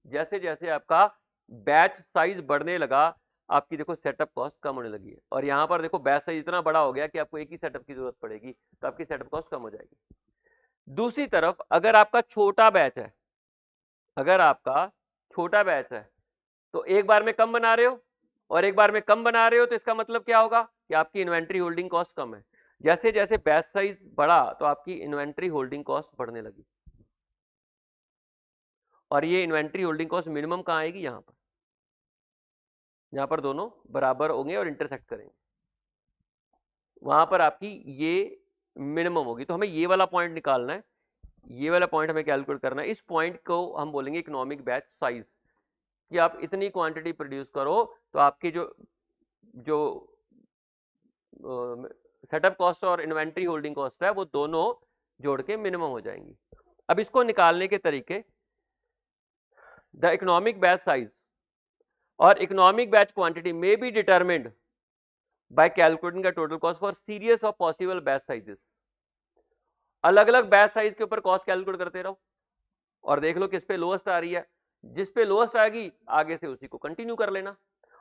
जैसे जैसे आपका बैच साइज बढ़ने लगा, आपकी देखो सेटअप कॉस्ट कम होने लगी है। और यहाँ पर देखो बैच साइज इतना बड़ा हो गया कि आपको एक ही सेटअप की जरूरत पड़ेगी, तो आपकी सेटअप कॉस्ट कम हो जाएगी। दूसरी तरफ अगर आपका छोटा बैच है, अगर आपका छोटा बैच है तो एक बार में कम बना रहे हो और एक बार में कम बना रहे हो, तो इसका मतलब क्या होगा कि आपकी इन्वेंट्री होल्डिंग कॉस्ट कम है। जैसे जैसे बैच साइज बढ़ा तो आपकी इन्वेंट्री होल्डिंग कॉस्ट बढ़ने लगी, और ये इन्वेंट्री होल्डिंग कॉस्ट मिनिमम कहां आएगी, यहां पर दोनों बराबर होंगे और इंटरसेक्ट करेंगे, वहां पर आपकी ये मिनिमम होगी। तो हमें ये वाला पॉइंट निकालना है, ये वाला पॉइंट हमें कैलकुलेट करना है। इस पॉइंट को हम बोलेंगे इकोनॉमिक बैच साइज, कि आप इतनी क्वांटिटी प्रोड्यूस करो तो आपकी जो जो सेटअप कॉस्ट और इन्वेंट्री होल्डिंग कॉस्ट है वो दोनों जोड़ के मिनिमम हो जाएंगी। अब इसको निकालने के तरीके, द इकोनॉमिक बैच साइज और economic batch quantity may be determined by calculating the total cost for series of possible batch sizes. अलग अलग बैच साइज के ऊपर कॉस्ट कैलकुलेट करते रहो और देख लो किस पे लोएस्ट आ रही है, जिस पे लोएस्ट आएगी आगे से उसी को कंटिन्यू कर लेना।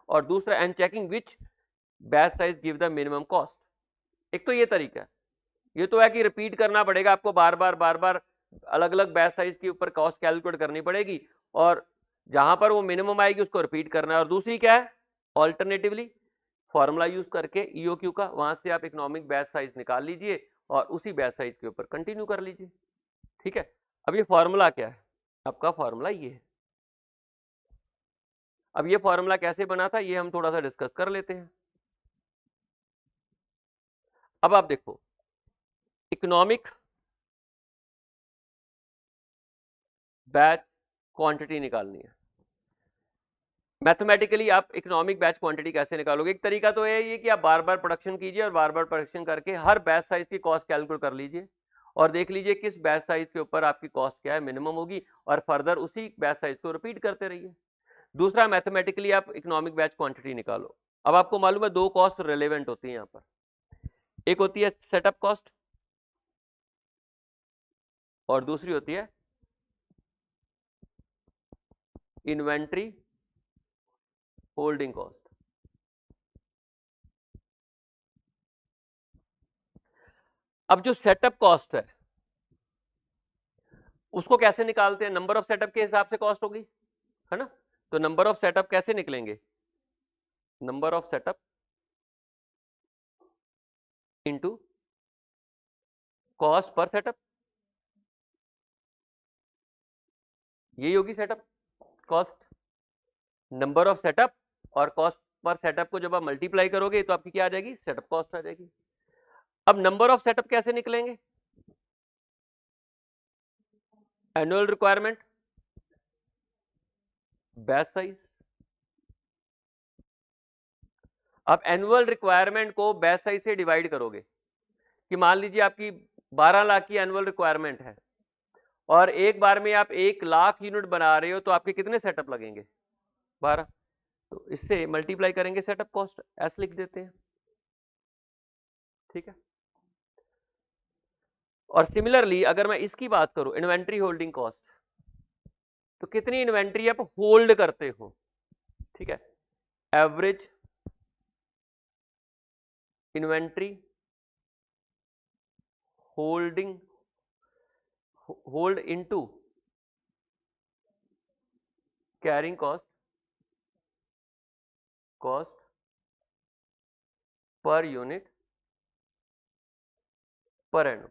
और दूसरा, and checking which batch size give the minimum cost. एक तो ये तरीका है, ये तो है कि रिपीट करना पड़ेगा आपको, बार बार अलग अलग बैच साइज के ऊपर कॉस्ट कैलकुलेट करनी पड़ेगी और जहां पर वो मिनिमम आएगी उसको रिपीट करना है। और दूसरी क्या है, ऑल्टरनेटिवली फॉर्मूला यूज करके ईओक्यू का, वहां से आप इकोनॉमिक बैच साइज निकाल लीजिए और उसी बैच साइज के ऊपर कंटिन्यू कर लीजिए। ठीक है, अब ये फॉर्मूला क्या है, आपका फॉर्मूला ये है। अब ये फॉर्मूला कैसे बना था ये हम थोड़ा सा डिस्कस कर लेते हैं। अब आप देखो, इकोनॉमिक बैच क्वांटिटी निकालनी है। मैथमेटिकली आप इकोनॉमिक बैच क्वांटिटी कैसे निकालोगे? एक तरीका तो ये कि आप बार बार प्रोडक्शन कीजिए और बार बार प्रोडक्शन करके हर बैच साइज की कॉस्ट कैलकुलेट कर लीजिए और देख लीजिए किस बैच साइज के ऊपर आपकी कॉस्ट क्या है, मिनिमम होगी, और फर्दर उसी बैच साइज को रिपीट करते रहिए। दूसरा, मैथमेटिकली आप इकोनॉमिक बैच क्वांटिटी निकालो। अब आपको मालूम है दो कॉस्ट रिलेवेंट होती है यहाँ पर, एक होती है सेटअप कॉस्ट और दूसरी होती है इन्वेंट्री होल्डिंग कॉस्ट। अब जो सेटअप कॉस्ट है उसको कैसे निकालते हैं? नंबर ऑफ सेटअप के हिसाब से कॉस्ट होगी, है ना? तो नंबर ऑफ सेटअप कैसे निकलेंगे? Number of setup into cost per setup, यही होगी setup cost. Number of setup और कॉस्ट पर सेटअप को जब आप मल्टीप्लाई करोगे तो आपकी क्या आ जाएगी? सेटअप कॉस्ट आ जाएगी। अब नंबर ऑफ सेटअप कैसे निकलेंगे? Annual requirement batch size. अब एनुअल रिक्वायरमेंट को बैच साइज से डिवाइड करोगे कि मान लीजिए आपकी 12 लाख की एनुअल रिक्वायरमेंट है और एक बार में आप 1 लाख यूनिट बना रहे हो तो आपके कितने सेटअप लगेंगे? 12। तो इससे मल्टीप्लाई करेंगे सेटअप कॉस्ट, ऐसे लिख देते हैं। ठीक है, और सिमिलरली अगर मैं इसकी बात करूं, इन्वेंट्री होल्डिंग कॉस्ट, तो कितनी इन्वेंट्री आप होल्ड करते हो? ठीक है, average inventory holding hold into carrying cost per unit per annum.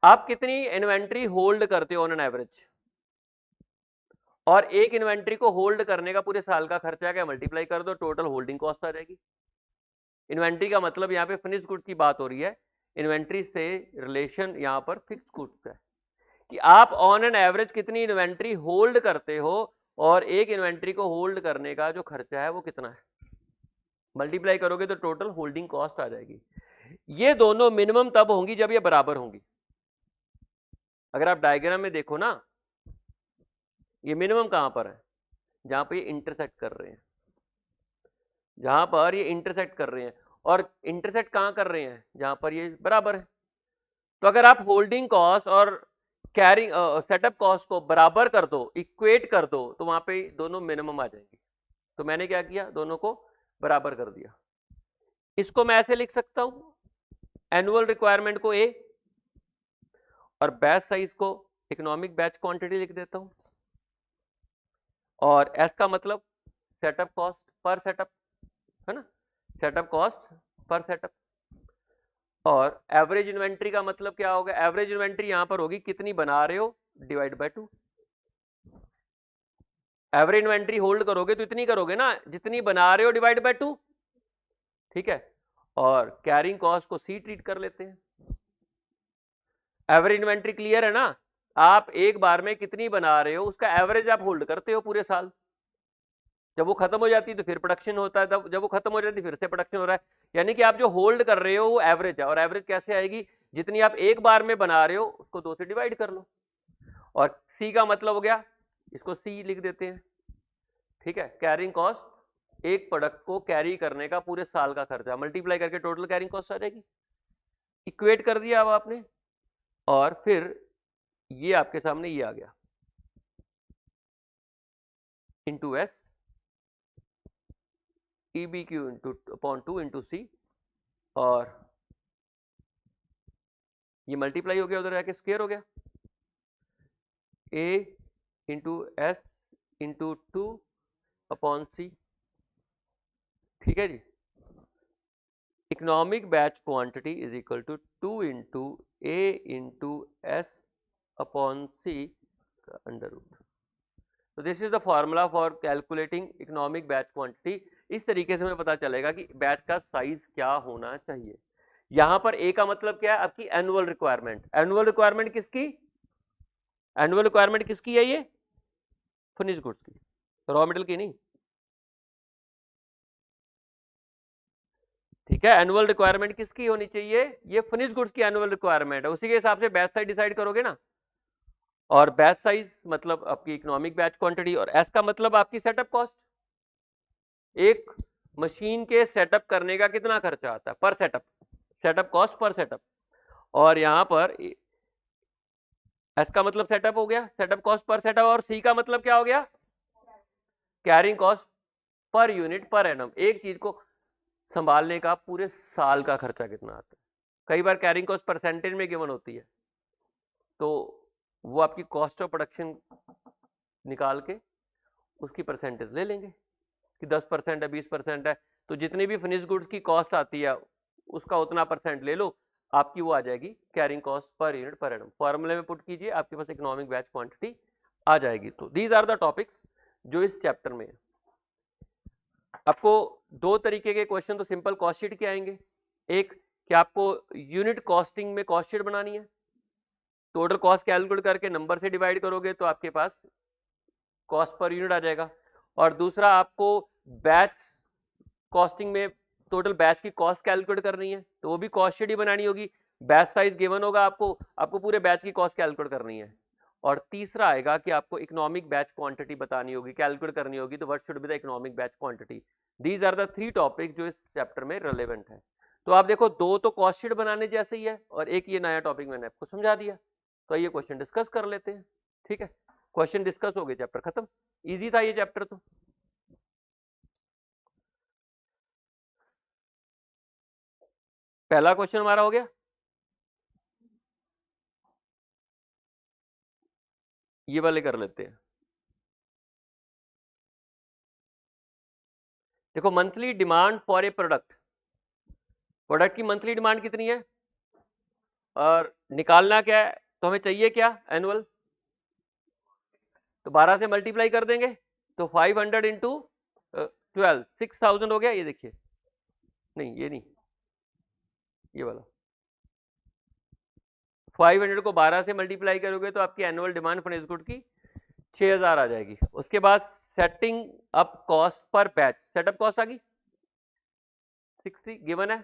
आप कितनी इन्वेंट्री होल्ड करते हो ऑन एन एवरेज, और एक इन्वेंट्री को होल्ड करने का पूरे साल का खर्चा क्या, मल्टीप्लाई कर दो, टोटल होल्डिंग कॉस्ट आ जाएगी। इन्वेंट्री का मतलब यहाँ पे फिनिश गुड्स की बात हो रही है, इन्वेंट्री से रिलेशन यहाँ पर फिक्स गुड्स है कि आप ऑन एन एवरेज कितनी इन्वेंट्री होल्ड करते हो और एक इन्वेंट्री को होल्ड करने का जो खर्चा है वो कितना है, मल्टीप्लाई करोगे तो टोटल होल्डिंग कॉस्ट आ जाएगी। ये दोनों मिनिमम तब होंगी जब ये बराबर होंगी। अगर आप डायग्राम में देखो ना, ये मिनिमम कहां पर है? जहां पर ये इंटरसेक्ट कर रहे हैं, जहां पर ये इंटरसेक्ट कर रहे हैं, और इंटरसेक्ट कहां कर रहे हैं? जहां पर ये बराबर है। तो अगर आप होल्डिंग कॉस्ट और कैरिंग सेटअप कॉस्ट को बराबर कर दो, इक्वेट कर दो, तो वहां पे दोनों मिनिमम आ जाएंगे। तो मैंने क्या किया, दोनों को बराबर कर दिया। इसको मैं ऐसे लिख सकता हूं, एनुअल रिक्वायरमेंट को ए और बैच साइज को इकोनॉमिक बैच क्वांटिटी लिख देता हूं, और एस का मतलब सेटअप कॉस्ट पर सेटअप, है ना, सेटअप कॉस्ट पर सेटअप। और एवरेज इन्वेंट्री का मतलब क्या होगा? एवरेज इन्वेंट्री यहां पर होगी कितनी बना रहे हो divide by 2। Average inventory hold करोगे तो इतनी करोगे ना जितनी बना रहे हो डिवाइड बाय 2। ठीक है, और कैरिंग कॉस्ट को सी ट्रीट कर लेते हैं। एवरेज इन्वेंट्री क्लियर है ना, आप एक बार में कितनी बना रहे हो उसका एवरेज आप होल्ड करते हो पूरे साल। जब वो खत्म हो जाती है तो फिर प्रोडक्शन होता है, तब जब वो खत्म हो जाती है फिर से प्रोडक्शन हो रहा है। यानी कि आप जो होल्ड कर रहे हो वो एवरेज है, और एवरेज कैसे आएगी? जितनी आप एक बार में बना रहे हो उसको 2 से डिवाइड कर लो। और सी का मतलब हो गया, इसको सी लिख देते हैं। ठीक है, कैरिंग कॉस्ट एक प्रोडक्ट को कैरी करने का पूरे साल का खर्चा, मल्टीप्लाई करके टोटल कैरिंग कॉस्ट आ जाएगी। इक्वेट कर दिया अब आपने, और फिर ये आपके सामने ये आ गया into S EBQ into upon 2 into C, और ये मल्टीप्लाई हो गया, उधर जाके स्क्वायर हो गया, A into S into 2 upon C. ठीक है जी। Economic batch quantity is equal to 2 into A into S upon C का अंडर रूट। तो this is the formula for calculating economic batch quantity. इस तरीके से हमें पता चलेगा कि बैच का साइज क्या होना चाहिए। यहां पर ए का मतलब क्या है, आपकी एनुअल रिक्वायरमेंट। एनुअल रिक्वायरमेंट किसकी, एनुअल रिक्वायरमेंट किसकी है, ये फिनिश गुड्स की, रॉ मेटेरियल की नहीं। ठीक है, एनुअल रिक्वायरमेंट किसकी होनी चाहिए, ये फिनिश गुड्स की एनुअल रिक्वायरमेंट है। उसी के हिसाब से बैच साइज डिसाइड करोगे ना। और बैच साइज मतलब आपकी इकोनॉमिक बैच क्वांटिटी, और एस का मतलब आपकी सेटअप कॉस्ट। एक मशीन के सेटअप करने का कितना खर्चा आता है पर setup, setup cost per setup. और यहां पर एस का मतलब सेटअप हो गया, सेटअप कॉस्ट पर सेटअप, और सी का मतलब क्या हो गया, carrying cost per unit per annum. एक चीज को संभालने का पूरे साल का खर्चा कितना आता है। कई बार कैरिंग कॉस्ट परसेंटेज में गिवन होती है, तो वो आपकी कॉस्ट ऑफ प्रोडक्शन निकाल के उसकी परसेंटेज ले लेंगे कि 10% है, 20% है, तो जितनी भी फिनिश गुड्स की कॉस्ट आती है उसका उतना परसेंट ले लो, आपकी वो आ जाएगी carrying cost per unit per annum. फॉर्मूले में पुट कीजिए, आपके पास इकोनॉमिक बैच क्वांटिटी आ जाएगी। तो दीज आर द टॉपिक्स जो इस चैप्टर में है। आपको दो तरीके के क्वेश्चन तो सिंपल कॉस्ट शीट के आएंगे। एक कि आपको यूनिट कॉस्टिंग में कॉस्ट शीट बनानी है, टोटल कॉस्ट कैलकुलेट करके नंबर से डिवाइड करोगे तो आपके पास कॉस्ट पर यूनिट आ जाएगा। और दूसरा आपको बैच कॉस्टिंग में टोटल बैच की कॉस्ट कैलकुलेट करनी है, तो वो भी कॉस्ट शीट ही बनानी होगी। बैच साइज गिवन होगा आपको, आपको पूरे बैच की कॉस्ट कैलकुलेट करनी है। और तीसरा आएगा कि आपको इकोनॉमिक बैच क्वांटिटी बतानी होगी, कैलकुलेट करनी होगी, तो what should be the economic batch quantity. These are the 3 topic जो इस चैप्टर में रिलेवेंट है। तो आप देखो, दो तो कॉस्ट शीट बनाने जैसे ही है, और एक ये नया टॉपिक मैंने आपको समझा दिया। तो ये क्वेश्चन डिस्कस कर लेते हैं। ठीक है, क्वेश्चन डिस्कस हो गए, चैप्टर खत्म। इजी था ये चैप्टर। तो पहला क्वेश्चन हमारा हो गया। ये वाले कर लेते हैं। देखो, monthly demand for a product, product की मंथली डिमांड कितनी है, और निकालना क्या है, तो हमें चाहिए क्या, एनुअल। तो 12 से मल्टीप्लाई कर देंगे, तो 500 इंटू 12, 6000 हो गया। ये देखिए, नहीं ये नहीं, ये वाला 500 को 12 से मल्टीप्लाई करोगे तो आपकी एनुअल डिमांड फिनिश गुड की 6000 आ जाएगी। उसके बाद setting up cost per batch, setup cost आ गई 60 गिवन है,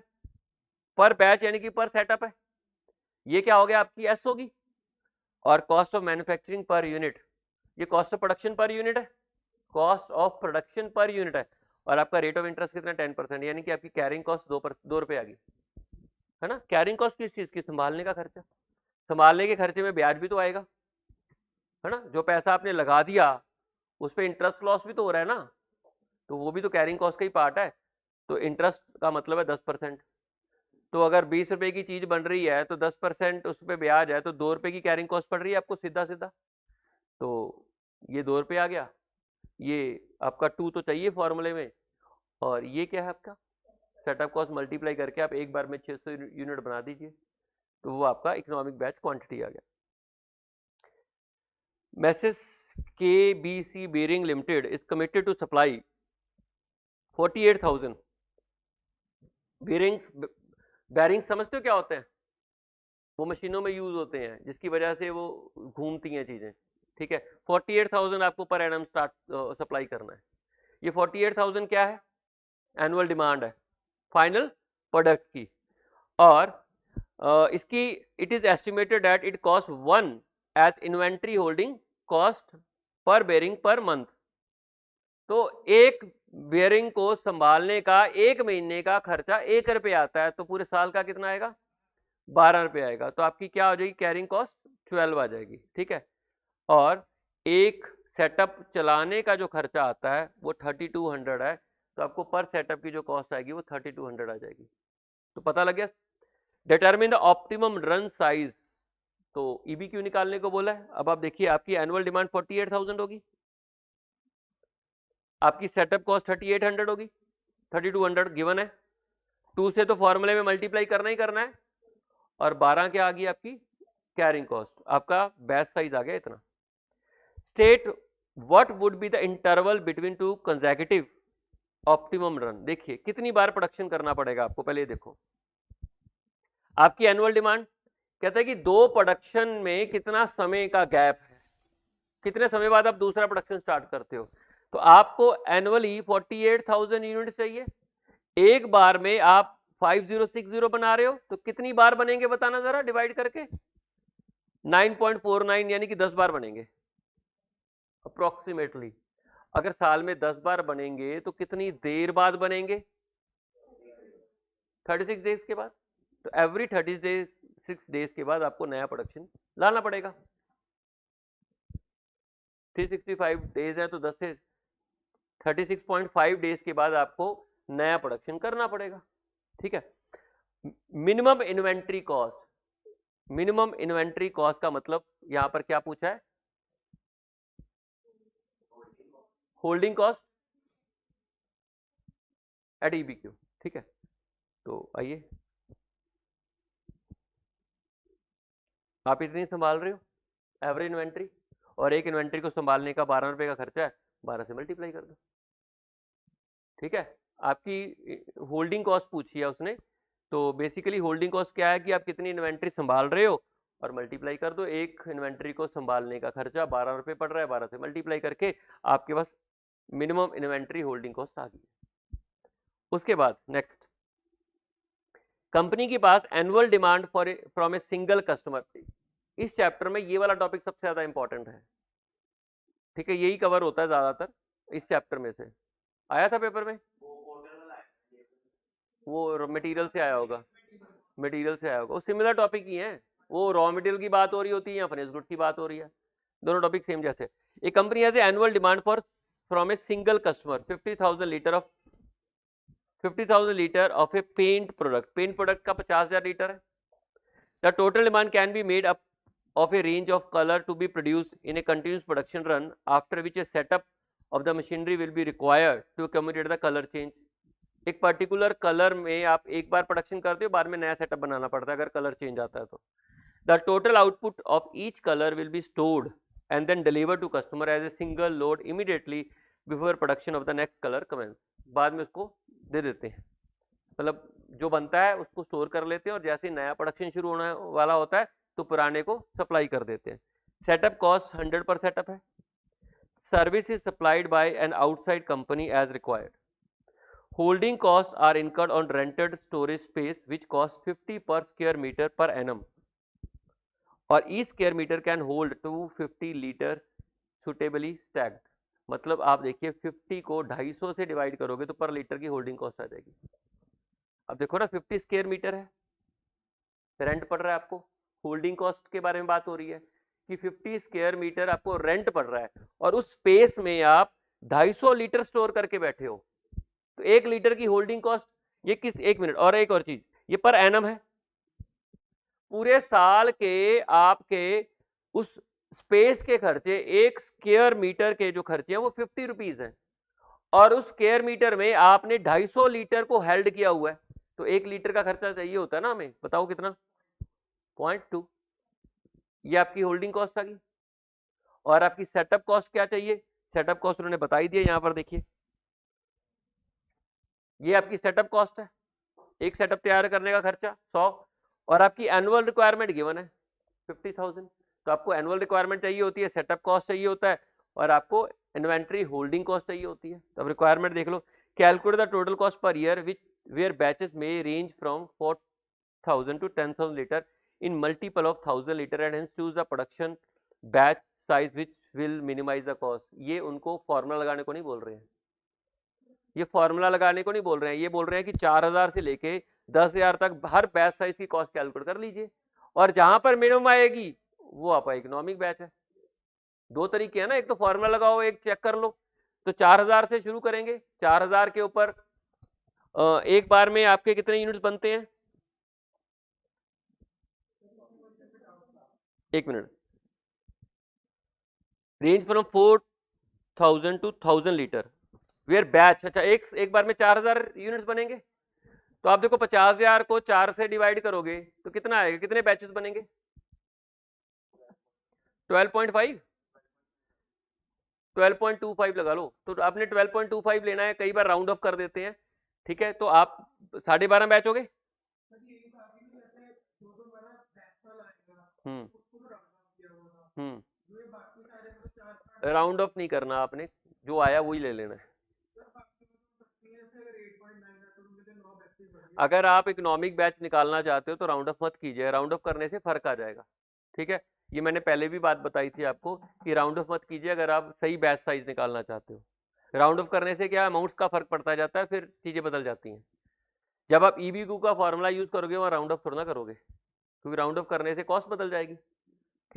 पर बैच यानी कि पर सेटअप है, ये क्या हो गया, आपकी एस होगी। और cost of manufacturing per unit, ये cost of production per unit है, cost of production per unit है। और आपका रेट ऑफ इंटरेस्ट कितना, 10%, यानी कि आपकी कैरिंग कॉस्ट 2 रुपए आ गई, है ना। कैरिंग कॉस्ट किस चीज की, संभालने का खर्चा। संभालने के खर्चे में ब्याज भी तो आएगा, है ना। जो पैसा आपने लगा दिया उस पर इंटरेस्ट लॉस भी तो हो रहा है ना, तो वो भी तो कैरिंग कॉस्ट का ही पार्ट है। तो इंटरेस्ट का मतलब है 10%। तो अगर 20 रुपए की चीज बन रही है तो 10% उस पर ब्याज है, तो 2 रुपए की कैरिंग कॉस्ट पड़ रही है आपको सीधा सीधा। तो ये 2 रुपए आ गया, ये आपका 2 तो चाहिए फॉर्मूले में, और ये क्या है आपका सेटअप कॉस्ट मल्टीप्लाई करके आप एक बार में 600 यूनिट बना दीजिए, तो वो आपका इकोनॉमिक बैच क्वांटिटी आ गया। Messrs KBC bearing limited is committed to supply 48,000 bearings. Bearings समझते हो क्या होते हैं, वो मशीनों में यूज होते हैं जिसकी वजह से वो घूमती हैं चीजें। ठीक है, 48,000 आपको पर एनम स्टार्ट सप्लाई करना है। ये 48,000 क्या है, एनुअल डिमांड है फाइनल प्रोडक्ट की। और इसकी it is estimated that it cost 1 as inventory holding cost per bearing per month. तो एक बेयरिंग को संभालने का 1 महीने का खर्चा 1 रुपये आता है, तो पूरे साल का कितना आएगा? 12 रुपये आएगा। तो आपकी क्या हो जाएगी? कैरिंग कॉस्ट 12 आ जाएगी। ठीक है, और एक सेटअप चलाने का जो खर्चा आता है वो 3200 है, तो आपको पर सेटअप की जो कॉस्ट आएगी वो 3200 आ जाएगी। तो पता लग गया। Determine the optimum run size, तो ईबीक्यू निकालने को बोला है। अब आप देखिए, आपकी एनुअल डिमांड 48,000 होगी, आपकी सेटअप कॉस्ट 3800 होगी, 3200 गिवन है, 2 से तो फॉर्मूले में मल्टीप्लाई करना ही करना है, और 12 क्या आ गई आपकी कैरिंग कॉस्ट, आपका बैच साइज आ गया इतना। State what would be the interval between two consecutive optimum run. देखिए कितनी बार प्रोडक्शन करना पड़ेगा आपको, पहले देखो आपकी एनुअल डिमांड कहता है कि 2 प्रोडक्शन में कितना समय का गैप है, कितने समय बाद आप दूसरा प्रोडक्शन स्टार्ट करते हो। तो आपको एनुअली 48,000 यूनिट चाहिए, एक बार में आप 5060 बना रहे हो, तो कितनी बार बनेंगे बताना जरा, डिवाइड करके 9.49 यानी कि 10 बार बनेंगे अप्रोक्सीमेटली। अगर साल में 10 बार बनेंगे तो कितनी देर बाद बनेंगे? 36 डेज के बाद। तो एवरी 36 डेज के बाद आपको नया प्रोडक्शन लाना पड़ेगा। 365 डेज है तो 10 से 36.5 डेज के बाद आपको नया प्रोडक्शन करना पड़ेगा। ठीक है, minimum inventory cost, minimum inventory cost का मतलब यहां पर क्या पूछा है? Holding cost at EBQ. ठीक है, तो आइए, आप इतनी संभाल रहे हो एवरेज इन्वेंट्री, और एक इन्वेंट्री को संभालने का 12 रुपए का खर्चा है, 12 से मल्टीप्लाई कर दो। ठीक है, आपकी होल्डिंग कॉस्ट पूछी है उसने, तो बेसिकली होल्डिंग कॉस्ट क्या है कि आप कितनी इन्वेंट्री संभाल रहे हो और मल्टीप्लाई कर दो। एक इन्वेंट्री को संभालने का खर्चा 12 रुपए पड़ रहा है, 12 से मल्टीप्लाई करके आपके पास मिनिमम इन्वेंट्री होल्डिंग कॉस्ट आ गई। उसके बाद नेक्स्ट, कंपनी के पास annual demand for from a single customer. इस चैप्टर में ये वाला टॉपिक सबसे ज्यादा इंपॉर्टेंट है। ठीक है, यही कवर होता है ज्यादातर इस चैप्टर में से। आया था पेपर में, वो मटेरियल से आया होगा, मटेरियल से आया होगा, वो सिमिलर टॉपिक ही है। वो रॉ मटेरियल की बात हो रही होती है या फिनिश गुड की बात हो रही है, दोनों टॉपिक सेम जैसे। A company has annual demand for from a single customer 50,000 litre of 50,000 litre of a paint product. Paint product का 50,000 लीटर है। The total demand can be made up of a range of color to be produced in a continuous production run, after which a setup of the machinery will be required to accommodate the color change। एक particular colour में आप एक बार production करते हो, बाद में नया setup बनाना पड़ता है अगर कलर चेंज आता है तो। The total output of each colour will be stored and then deliver to customer as a single load immediately before production of the next colour commence. बाद में उसको दे देते हैं, मतलब जो बनता है उसको स्टोर कर लेते हैं, और जैसे नया प्रोडक्शन शुरू होने वाला होता है तो पुराने को सप्लाई कर देते हैं। सेटअप कॉस्ट 100 पर सेटअप है। Service is supplied by an outside company as required. Holding cost are incurred on rented storage space which cost 50 per square metre per annum, और each square metre can hold 250 litre suitably stacked. मतलब आप देखिए 50 को 250 से divide करोगे तो पर litre की होल्डिंग कॉस्ट आ जाएगी। अब देखो ना, 50 स्क्वायर मीटर है, रेंट पड़ रहा है आपको, होल्डिंग कॉस्ट के बारे में बात हो रही है कि 50 स्क्वायर मीटर आपको रेंट पड़ रहा है, और उस स्पेस में आप 250 लीटर स्टोर करके बैठे हो, तो 1 लीटर की होल्डिंग कॉस्ट ये किस, 1 मिनट, और एक और चीज, ये पर एनम है। पूरे साल के आपके उस स्पेस के खर्चे, 1 स्क्वायर मीटर के जो खर्चे हैं वो 50 रुपीज है, और उस स्क्वायर मीटर में आपने 250 लीटर को हेल्ड किया हुआ है, तो 1 लीटर का खर्चा चाहिए होता है ना हमें, बताओ कितना? 0.2। ये आपकी होल्डिंग कॉस्ट आ गई। और आपकी सेटअप कॉस्ट क्या चाहिए? सेटअप कॉस्ट उन्होंने बता ही दिया, यहां पर देखिए, ये आपकी सेटअप कॉस्ट है, एक सेटअप तैयार करने का खर्चा 100, और आपकी एनुअल रिक्वायरमेंट गिवन है 50,000। तो आपको एनुअल रिक्वायरमेंट चाहिए होती है, सेटअप कॉस्ट चाहिए होता है, और आपको इन्वेंट्री होल्डिंग कॉस्ट चाहिए होती है। तो अब रिक्वायरमेंट देख लो, calculate the total cost per year which where batches में range from 4,000 to 10,000 litre in multiple of 1,000 liter and hence choose the production batch size which will minimize the cost। ये उनको फॉर्मूला लगाने को नहीं बोल रहे हैं, ये फॉर्मूला लगाने को नहीं बोल रहे हैं, ये बोल रहे हैं कि 4000 से लेके 10,000 तक हर बैच साइज की कॉस्ट कैलकुलेट कर लीजिए, और जहां पर मिनिमम आएगी वो आपका इकोनॉमिक बैच है। दो तरीके हैं ना, एक तो फॉर्मूला लगाओ, एक चेक कर लो। तो 4000 से शुरू करेंगे, 4000 के ऊपर एक बार में आपके कितने यूनिट्स बनते हैं? एक minute. Range from 4000 to 1000 litre where batch. अच्छा, एक बार में 4000 यूनिट्स बनेंगे, तो आप देखो 50,000 को 4 से डिवाइड करोगे तो कितना आएगा, कितने बैचेस बनेंगे? 12.5, 12.25 लगा लो। तो आपने 12.25 लेना है, कई बार राउंड ऑफ कर देते हैं, ठीक है, तो आप 12.5 बैच हो गए। राउंड ऑफ नहीं करना आपने, जो आया वही ले लेना है। अगर आप इकोनॉमिक बैच निकालना चाहते हो तो राउंड ऑफ मत कीजिए, राउंड ऑफ करने से फर्क आ जाएगा, ठीक है। ये मैंने पहले भी बात बताई थी आपको कि राउंड ऑफ मत कीजिए अगर आप सही बैच साइज निकालना चाहते हो। राउंड ऑफ करने से क्या अमाउंट्स का फर्क पड़ता जाता है, फिर चीजें बदल जाती हैं। जब आप ईबीक्यू का फॉर्मूला यूज करोगे वहां राउंड ऑफ थोड़ा ना करोगे, क्योंकि राउंड ऑफ करने से कॉस्ट बदल जाएगी,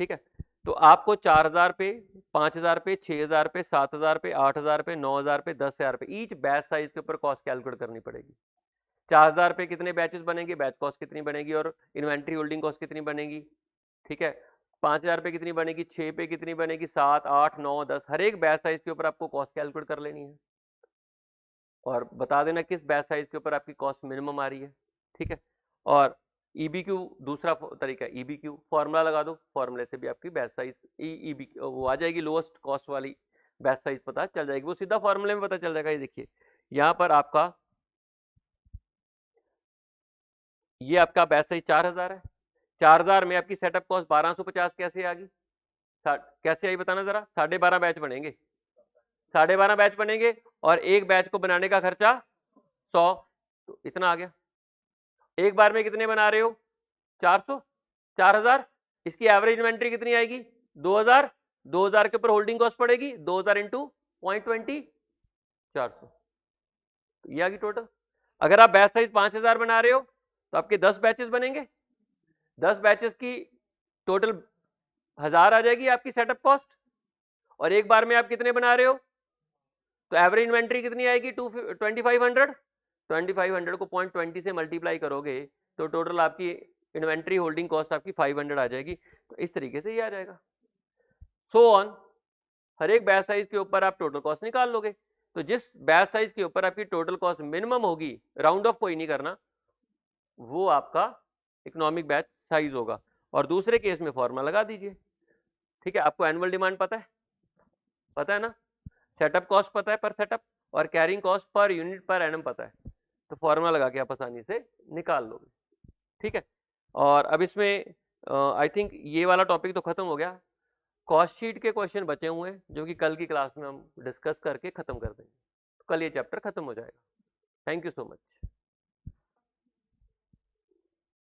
ठीक है। तो आपको 4000 पे, 5000 पे, 6000 पे, 7000 पे, 8000 पे, 9000 पे, 10,000 पे ईच बैच साइज के ऊपर कॉस्ट कैलकुलेट करनी पड़ेगी। 4000 पे कितने बैचेस बनेंगे, बैच कॉस्ट कितनी बनेगी, और इन्वेंट्री होल्डिंग कॉस्ट कितनी बनेगी, ठीक है। 5000 पे कितनी बनेगी, 6 पे कितनी बनेगी, 7, 8, 9, 10, हर एक बैच साइज के ऊपर आपको कॉस्ट कैलकुलेट कर लेनी है, और बता देना किस बैच साइज के ऊपर आपकी कॉस्ट मिनिमम आ रही है, ठीक है। और ईबीक्यू दूसरा तरीका है, ईबीक्यू फॉर्मूला लगा दो, फॉर्मूले से भी आपकी बैच साइज ईबीक्यू वो आ जाएगी, लोएस्ट कॉस्ट वाली बैच साइज पता चल जाएगी, वो सीधा फॉर्मूले में पता चल जाएगा। ये देखिए यहाँ पर आपका ये आपका बैच साइज 4000 है, 4000 में आपकी सेटअप कॉस्ट 1250 कैसे आ गई, कैसे आई बताना जरा। 12.5 बैच बनेंगे, 12.5 बैच बनेंगे, और एक बैच को बनाने का खर्चा 100, तो इतना आ गया। एक बार में कितने बना रहे हो, 400, 4000, इसकी एवरेज इन्वेंट्री कितनी आएगी, 2000, 2000 के ऊपर होल्डिंग कॉस्ट पड़ेगी 2000 इंटू 0.20, 400, ये आ गई टोटल। अगर आप बैच साइज 5000 बना रहे हो तो आपके 10 बैचेस बनेंगे, 10 बैचेस की टोटल 1000 आ जाएगी आपकी सेटअप कॉस्ट, और एक बार में आप कितने बना रहे हो, तो एवरेज इन्वेंट्री कितनी आएगी, 2500, 2500 को 0.20 से मल्टीप्लाई करोगे तो टोटल आपकी इन्वेंट्री होल्डिंग कॉस्ट आपकी 500 आ जाएगी। तो इस तरीके से ये आ जाएगा, सो ऑन, हर एक बैच साइज के ऊपर आप टोटल कॉस्ट निकाल लोगे। तो जिस बैच साइज के ऊपर आपकी टोटल कॉस्ट मिनिमम होगी, राउंड ऑफ कोई नहीं करना, वो आपका इकोनॉमिक बैच साइज होगा, और दूसरे केस में फॉर्मूला लगा दीजिए, ठीक है। आपको एनुअल डिमांड पता है ना, सेटअप कॉस्ट पता है पर सेटअप, और carrying cost per unit per annum पता है, तो फॉर्मूला लगा के आप आसानी से निकाल लोगे, ठीक है। और अब इसमें आई थिंक ये वाला टॉपिक तो खत्म हो गया, कॉस्ट शीट के क्वेश्चन बचे हुए हैं जो कि कल की क्लास में हम डिस्कस करके खत्म कर देंगे, तो कल ये चैप्टर खत्म हो जाएगा। Thank you so much.